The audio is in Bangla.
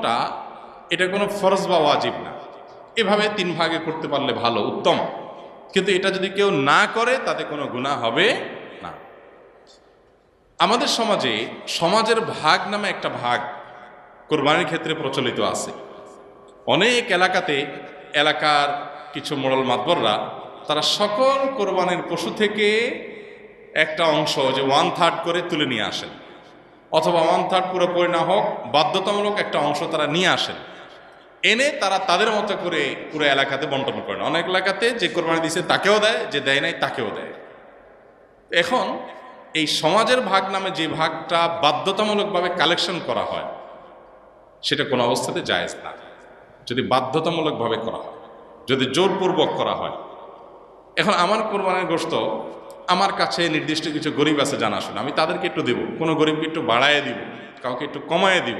ভাগটা এটা কোনো ফরজ বা ওয়াজিব না, এভাবে 3 ভাগে করতে পারলে ভালো, উত্তম। কিন্তু এটা যদি কেউ না করে তাতে কোনো গুনাহ হবে না। আমাদের সমাজে সমাজের ভাগ নামে একটা ভাগ কোরবানির ক্ষেত্রে প্রচলিত আছে। অনেক এলাকাতে এলাকার কিছু মোড়ল মাতবররা তারা সকল কোরবানির পশু থেকে একটা অংশ, যে 1/3 করে তুলে নিয়ে আসেন, অথবা 1/3 পুরোপুরি না হোক বাধ্যতামূলক একটা অংশ তারা নিয়ে আসেন, এনে তারা তাদের মতো করে পুরো এলাকাতে বন্টন করেন। অনেক এলাকাতে যে কোরবানি দিয়েছে তাকেও দেয়, যে দেয় নাই তাকেও দেয়। এখন এই সমাজের ভাগ নামে যে ভাগটা বাধ্যতামূলকভাবে কালেকশন করা হয়, সেটা কোনো অবস্থাতে জায়েজ না। যদি বাধ্যতামূলকভাবে করা হয়, যদি জোরপূর্বক করা হয়। এখন আমার কোরবানির গোশত আমার কাছে নির্দিষ্ট কিছু গরিব আছে জানাশোনা, আমি তাদেরকে একটু দেব, কোনো গরিবকে একটু বাড়ায় দিব, কাউকে একটু কমায় দিব,